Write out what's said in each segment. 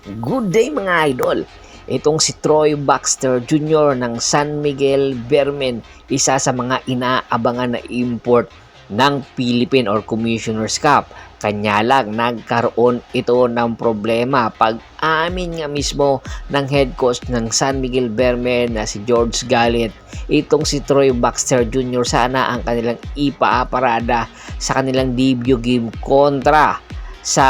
Good day mga idol! Itong si Troy Baxter Jr. ng San Miguel Beermen, isa sa mga inaabangan na import ng Philippine or Commissioner's Cup. Kanya lang nagkaroon ito ng problema pag-amin nga mismo ng head coach ng San Miguel Beermen na si George Gallet. Itong si Troy Baxter Jr. sana ang kanilang ipaaparada sa kanilang debut game kontra sa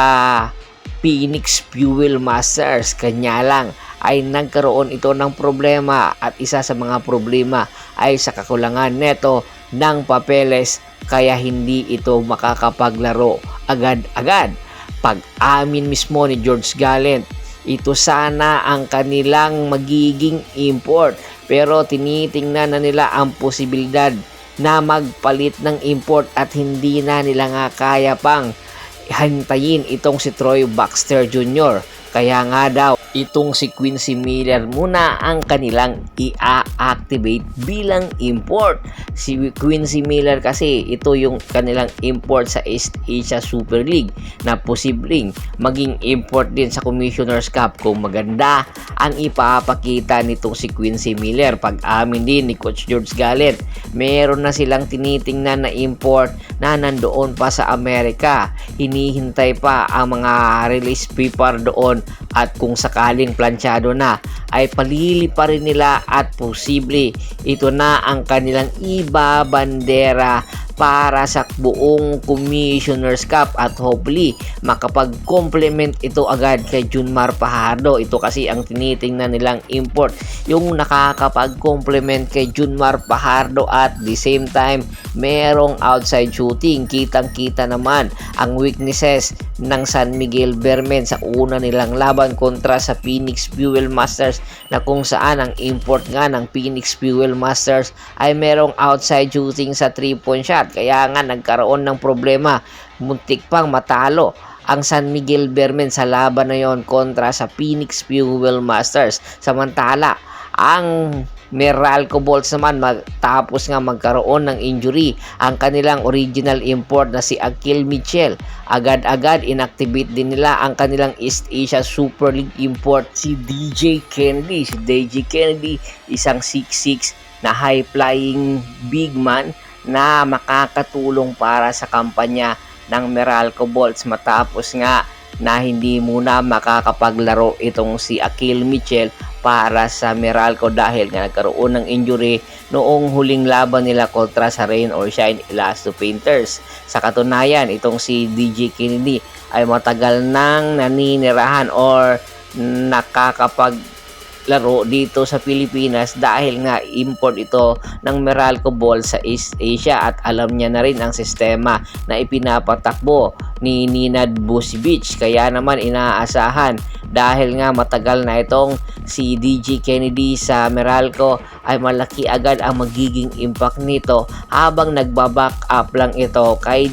Phoenix Fuel Masters. Kanya lang ay nagkaroon ito ng problema at isa sa mga problema ay sa kakulangan neto ng papeles kaya hindi ito makakapaglaro agad-agad. Pag-amin mismo ni George Gallet, ito sana ang kanilang magiging import pero tinitingnan na nila ang posibilidad na magpalit ng import at hindi na nila nga kaya pang hantayin itong si Troy Baxter Jr. Kaya nga daw itong si Quincy Miller muna ang kanilang i-activate bilang import. Si Quincy Miller kasi ito yung kanilang import sa East Asia Super League na posibleng maging import din sa Commissioner's Cup kung maganda ang ipapakita nitong si Quincy Miller. Pag-amin din ni Coach George Gallet, meron na silang tinitingnan na import na nandoon pa sa Amerika. Hinihintay pa ang mga release paper doon at kung sakaling planchado na ay palili pa rin nila at posible ito na ang kanilang ibabandera para sa buong Commissioner's Cup at hopefully makapag-complement ito agad kay Junmar Fajardo. Ito kasi ang tinitingnan nilang import, yung nakakapag-complement kay Junmar Fajardo at the same time merong outside shooting. Kitang-kita naman ang weaknesses ng San Miguel Beermen sa una nilang laban kontra sa Phoenix Fuel Masters na kung saan ang import nga ng Phoenix Fuel Masters ay merong outside shooting sa 3-point shot. Kaya nga nagkaroon ng problema, muntik pang matalo ang San Miguel Beermen sa laban na yon kontra sa Phoenix Fuel Masters. Samantala, ang Meralco Bolts naman tapos nga magkaroon ng injury ang kanilang original import na si Akil Mitchell. Agad-agad inactivate din nila ang kanilang East Asia Super League import si DJ Kennedy. Si DJ Kennedy, isang 6'6 na high-flying big man na makakatulong para sa kampanya ng Meralco Bolts matapos nga na hindi muna makakapaglaro itong si Akil Mitchell para sa Meralco dahil nga nagkaroon ng injury noong huling laban nila kontra sa Rain or Shine Elasto Painters. Sa katunayan, itong si DJ Kennedy ay matagal nang naninirahan or nakakapaglaro dito sa Pilipinas dahil nga import ito ng Meralco Ball sa East Asia at alam niya na rin ang sistema na ipinapatakbo ni Ninad Busevich. Kaya naman inaasahan dahil nga matagal na itong si DJ Kennedy sa Meralco ay malaki agad ang magiging impact nito habang nagbaback up lang ito kay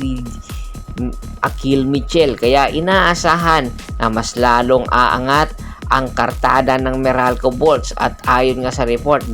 Akil Mitchell. Kaya inaasahan na mas lalong aangat ang kartada ng Meralco Bolts at ayon nga sa report,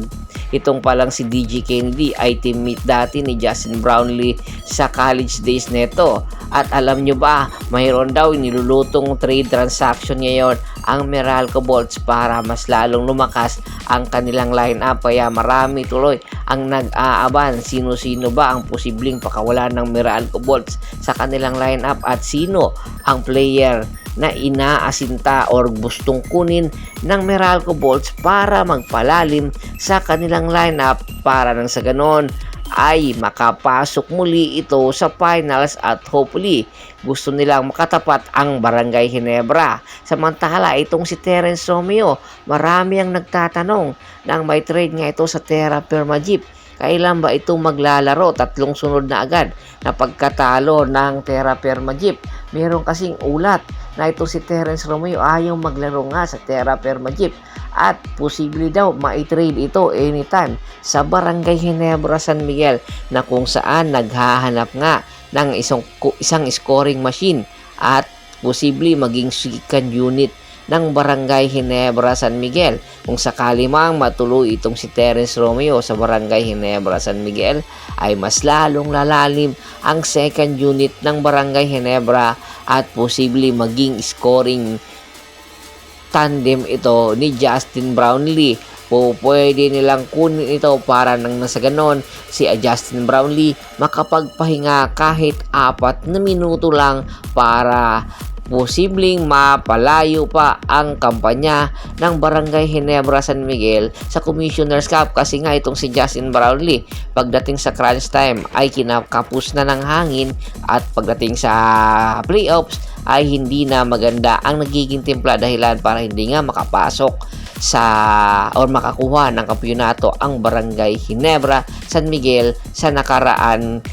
itong palang si DJ Kennedy ay teammate dati ni Justin Brownlee sa college days neto. At alam nyo ba, mayroon daw nilulutong trade transaction ngayon ang Meralco Bolts para mas lalong lumakas ang kanilang lineup. Kaya marami tuloy ang nag-aaban sino-sino ba ang posibleng pakawalan ng Meralco Bolts sa kanilang lineup at sino ang player na inaasinta or gustong kunin ng Meralco Bolts para magpalalim sa kanilang lineup para nang sa ganon ay makapasok muli ito sa finals at hopefully gusto nilang makatapat ang Barangay Ginebra. Samantala itong si Terence Romeo, marami ang nagtatanong nang may trade nga ito sa Terra Firma Jeep. Kailan ba ito maglalaro? 3 sunod na agad na pagkatalo ng Terra Firma Jeep. Meron kasing ulat na ito si Terence Romeo ayaw maglaro nga sa Terra Firma Jeep at posible daw ma-trade ito anytime sa Barangay Ginebra San Miguel na kung saan naghahanap nga ng isang scoring machine at posible maging second unit ng Barangay Ginebra San Miguel. Kung sakali mang matuloy itong si Terence Romeo sa Barangay Ginebra San Miguel ay mas lalong lalalim ang second unit ng Barangay Ginebra at posible maging scoring tandem ito ni Justin Brownlee. Pwede nilang kunin ito para nang nasa ganon si Justin Brownlee makapagpahinga kahit 4 na minuto lang para posibleng mapalayo pa ang kampanya ng Barangay Ginebra San Miguel sa Commissioner's Cup, kasi nga itong si Justin Brownlee pagdating sa crunch time ay kinakapos na ng hangin at pagdating sa playoffs ay hindi na maganda ang nagiging timpla, dahilan para hindi nga makapasok sa or makakuha ng kampeonato ang Barangay Ginebra San Miguel sa nakaraan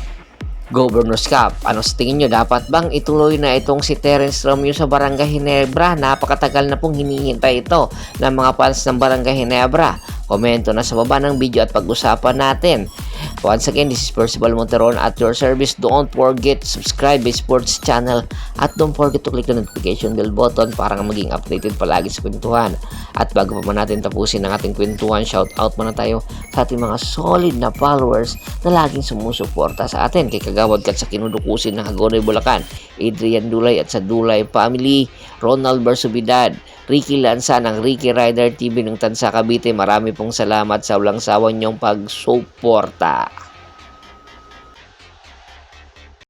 Governor's Cup. Ano sa tingin nyo? Dapat bang ituloy na itong si Terence Romeo sa Barangay Ginebra? Napakatagal na pong hinihintay ito ng mga fans ng Barangay Ginebra. Komento na sa baba ng video at pag-usapan natin. Once again, this is Percival Monteron at your service. Don't forget to subscribe my sports channel at don't forget to click the notification bell button para maging updated palagi sa kwentuhan. At bago pa man natin tapusin ang ating kwentuhan, shout out muna tayo sa ating mga solid na followers na laging sumusuporta sa atin. Kay Kagawad Kat sa Kinudukusin ng Hagonoy, Bulacan, Adrian Dulay at sa Dulay Family, Ronald Barsubidad, Ricky Lanza ng Ricky Rider TV ng Tansa Cavite. Marami pong salamat sa walang sawang niyong pagsuporta.